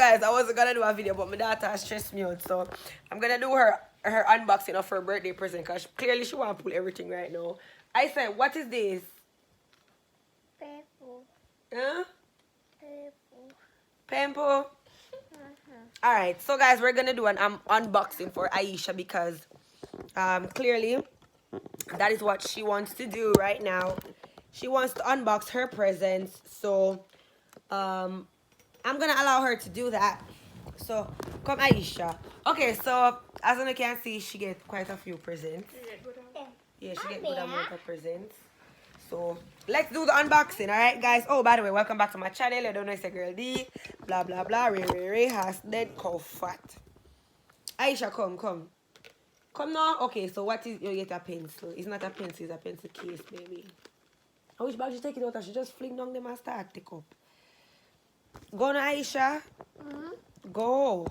guys, I wasn't gonna do a video, but my daughter has stressed me out, so I'm gonna do her unboxing of her birthday present because clearly she wanna pull everything right now. I said, what is this? Purple. Huh? Purple. Pimple? Alright, so guys, we're gonna do an unboxing for Aisha because clearly that is what she wants to do right now. She wants to unbox her presents, so I'm gonna allow her to do that. So come Aisha. Okay, so as you can see, she get quite a few presents. Yeah, she get good amount of presents. So let's do the unboxing, alright guys. Oh, by the way, welcome back to my channel. I don't know, it's a girl D. Blah blah blah. Ray has dead cow fat. Aisha, come. Come now. Okay, so what is you get a pencil? It's not a pencil, it's a pencil case, baby. I wish bag she take it out and she just fling down them and start take up. Go now, Aisha. Go.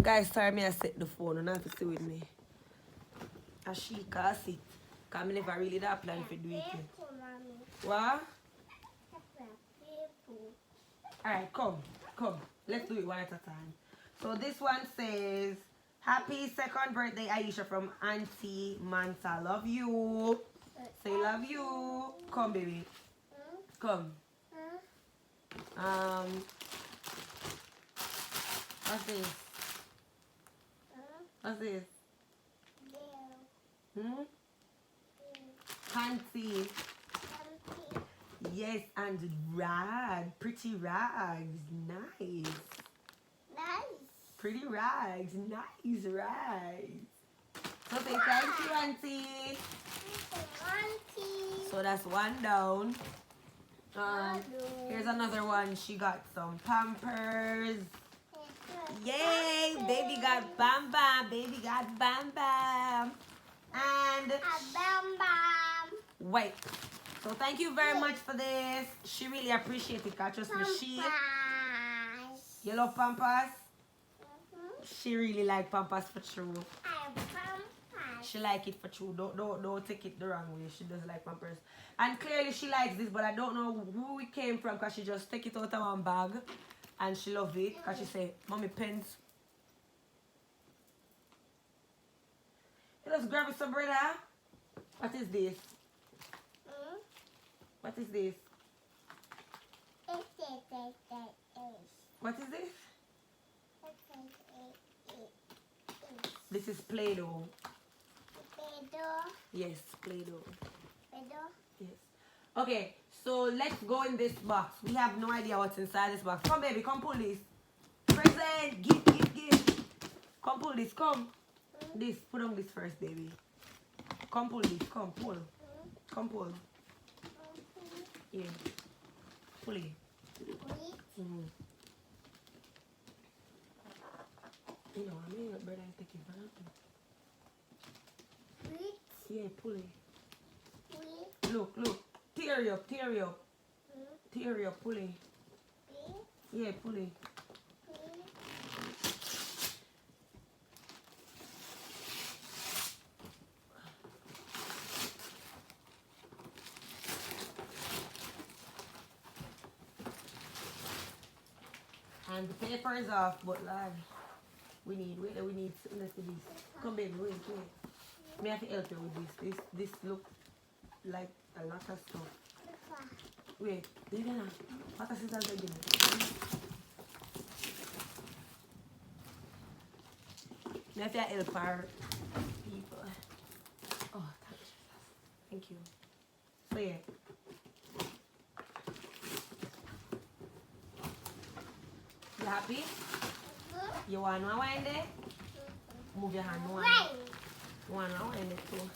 Guys, sorry me I set the phone and have to stay with me. And she can't sit. Because I never really that plan for doing it. What? Alright, come. Let's do it one at a time. So this one says, happy second birthday, Aisha, from Auntie Manta. Love you. Say love you. Come, baby. Come. What's this? What's this? Panty. Yes, and rag. Pretty rags. Nice. Pretty rags. Nice rags. So say thank you, Auntie. So that's one down. Here's another one. She got some Pampers. Yay! Baby got Bam Bam. Baby got Bam Bam. And Bam Bam. wait. So thank you very much for this. She really appreciates it. Cause trust me, you love Pampers. She really like Pampers for true. She like it for true. Don't take it the wrong way. She does like Pampers. And clearly she likes this, but I don't know who it came from because she just take it out of one bag. And she loved it because she say, Mommy, pens. Let's grab some bread, huh? What is this? What is this? What is this? This is Play-Doh. Yes, Play-Doh. Yes. Okay, so let's go in this box. We have no idea what's inside this box. Come, baby, come pull this. Present, give. Come pull this, come. This, put on this first, baby. Come pull this, come, pull. Come pull. Yeah. Pull it. You know, I mean, but I take it back. Yeah, pull it. Look. Tear you up. Tear you up, pull it. Yeah, pull it. And the paper is off, but lad, we need, let's do this. Come baby, wait. Me have to help you with this. This look like a lot of stuff. Wait, what is that again? Me have to help our people. Oh, thank you. So yeah. You happy? You want to wind it? Move your hand one. You want to wind it too?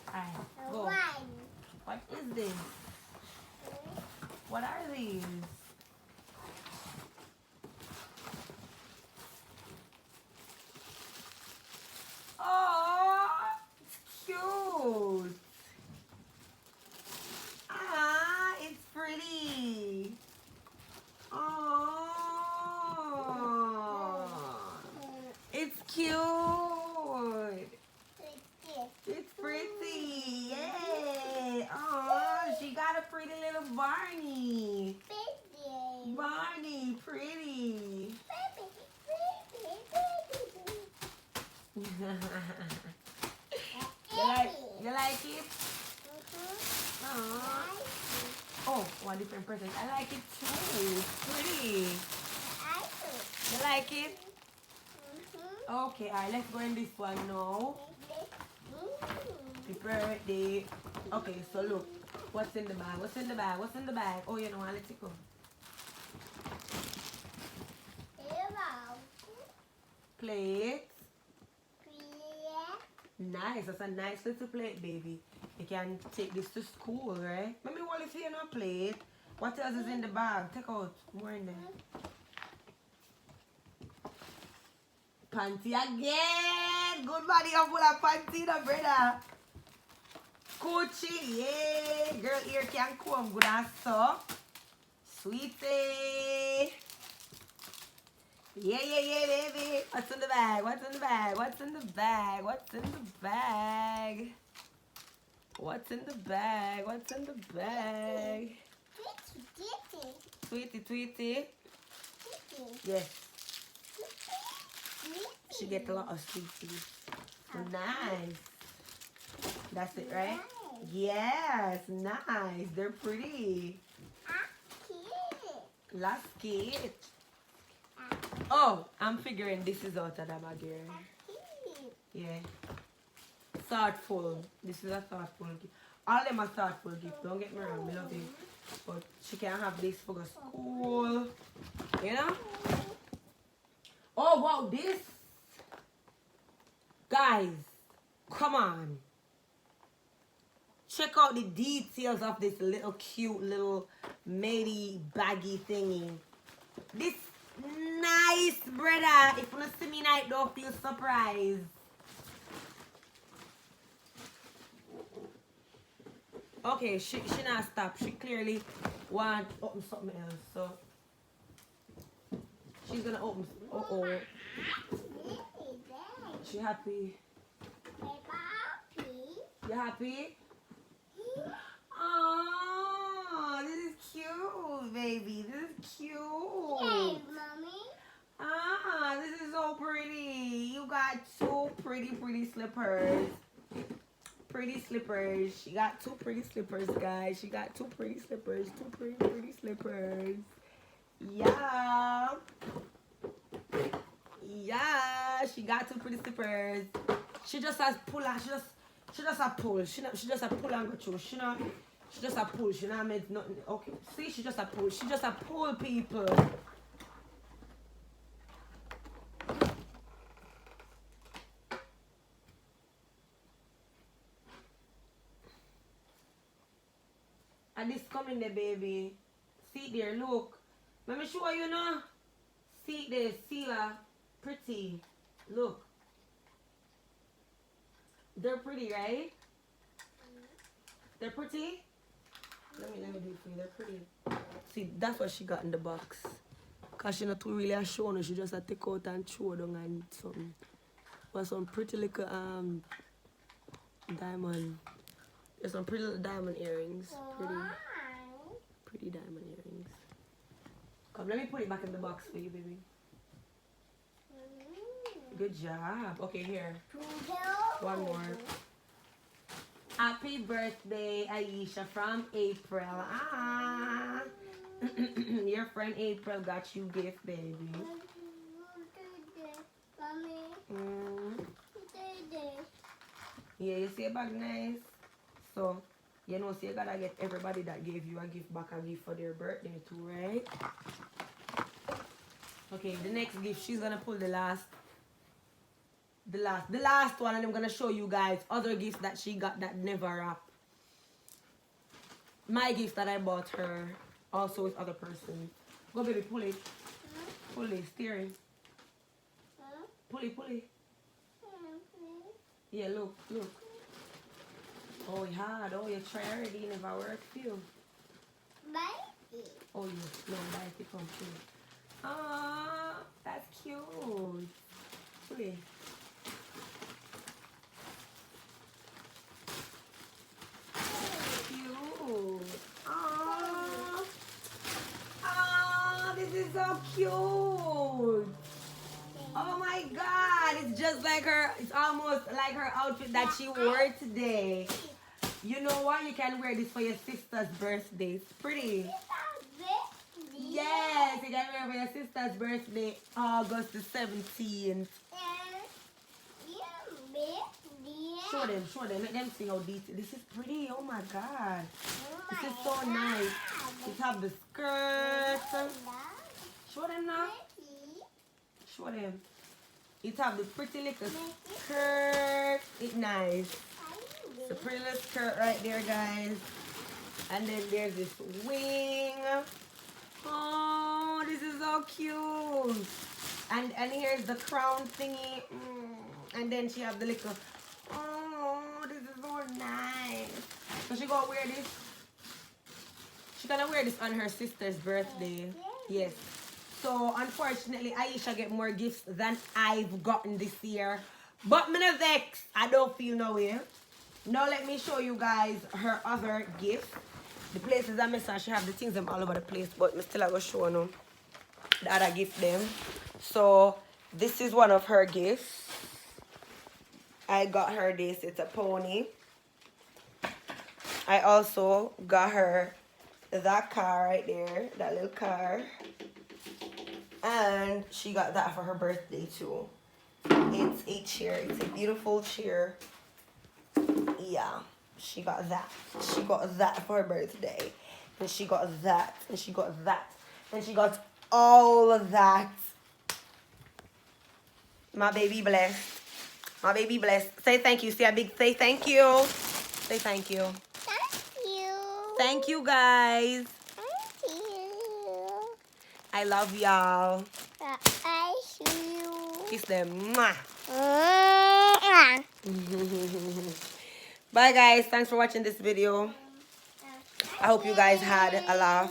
Alright, go. What is this? What are these? Oh, it's cute. It's pretty. Oh, it's cute. It's pretty. Yay. Oh. Barney. Baby. Barney, pretty. Baby. You like it? Aww. Oh, one different present. I like it too. Pretty. You like it? Okay, alright, let's go in this one now. Happy birthday. Okay, so look. What's in the bag? What's in the bag? What's in the bag? Oh, you know what? Let's go. Plate. Nice. That's a nice little plate, baby. You can take this to school, right? Let me hold it here on a plate. What else is in the bag? Take out more in there. Panty again. Good body up full of panty, no, brother. Coochie, yeah. Girl ear can comb good and soft. Sweetie. Yeah, baby. What's in the bag? What's in the bag? What's in the bag? What's in the bag? What's in the bag? What's in the bag? Sweetie. Yes. She get a lot of sweeties. Nice. That's it, right? Yes, nice. They're pretty. Last kid. Oh, I'm figuring this is out of the bag here. Yeah. Thoughtful. This is a thoughtful gift. All of them are thoughtful gifts. Don't get me wrong, I love it. But she can have this for the school. You know? Oh, wow, this. Guys, come on. Check out the details of this little cute little matey baggy thingy. This nice, brother. If you don't see me night, don't feel surprised. Okay, she not stop. She clearly want to open something else. So she's gonna open. She happy? You happy? Oh, this is cute, baby. This is cute. Hey, mommy. Ah, this is so pretty. You got two pretty slippers. Pretty slippers. She got two pretty slippers, guys. She got two pretty slippers. Two pretty slippers. Yeah. Yeah, she got two pretty slippers. She just has pull and she just a pull. She just a pull and go through. She just a pull. She not made nothing. Okay. See, she just a pull. She just a pull, people. And this coming there, baby. See there, look. Let me show you now. See there, see her. Pretty. Look. They're pretty, right? They're pretty? Let me do it for you. They're pretty. See, that's what she got in the box. Cause she not too really show no. She just a take out and throw down and something. But some pretty little diamond. There's some pretty little diamond earrings. Pretty diamond earrings. Come, let me put it back in the box for you, baby. Good job. Okay, here. One more. Happy birthday, Aisha, from April. Ah. Your friend April got you gift, baby. Yeah, you see a bag nice? So, you know, so you gotta get everybody that gave you a gift back a gift for their birthday too, right? Okay, the next gift, she's gonna pull the last one, and I'm gonna show you guys other gifts that she got that never wrapped. My gift that I bought her, also with other person. Go, baby, pull it. Pull it, steering. Pull it. Yeah, look. Oh, you had. Oh, you try already. It never worked for you. Oh, yes. No, bite it from you. Ah, that's cute. Pull it. Cute. Ah. so cute. Oh my God, it's just like her, it's almost like her outfit that she wore today. You know what? You can wear this for your sister's birthday. It's pretty. Yes, you can wear it for your sister's birthday, August the 17th. Show them, let them see how detailed. This is pretty, oh my God. This is so nice. It have the skirt. Show them now. Show them. It have the pretty little skirt. It's nice. It's a pretty little skirt right there, guys. And then there's this wing. Oh, this is so cute. And here's the crown thingy. And then she have the little. Oh, this is so nice. So she gonna wear this. She gonna wear this on her sister's birthday. Yes. So unfortunately, Aisha get more gifts than I've gotten this year. But me no vex. I don't feel no way. Now let me show you guys her other gift. The places I miss, she have the things them all over the place, but me still I go show them the other gift them. So this is one of her gifts. I got her this. It's a pony. I also got her that car right there, that little car. And she got that for her birthday too. It's a chair. It's a beautiful chair. Yeah, she got that. She got that for her birthday. And she got that. And she got that. And she got all of that. My baby blessed. My baby blessed. Say thank you. Say a big say thank you. Say thank you. Thank you. Thank you, guys. Thank you. I love y'all. I see you. Kiss them. Mwah. Mm-hmm. Bye, guys. Thanks for watching this video. I hope you guys had a laugh.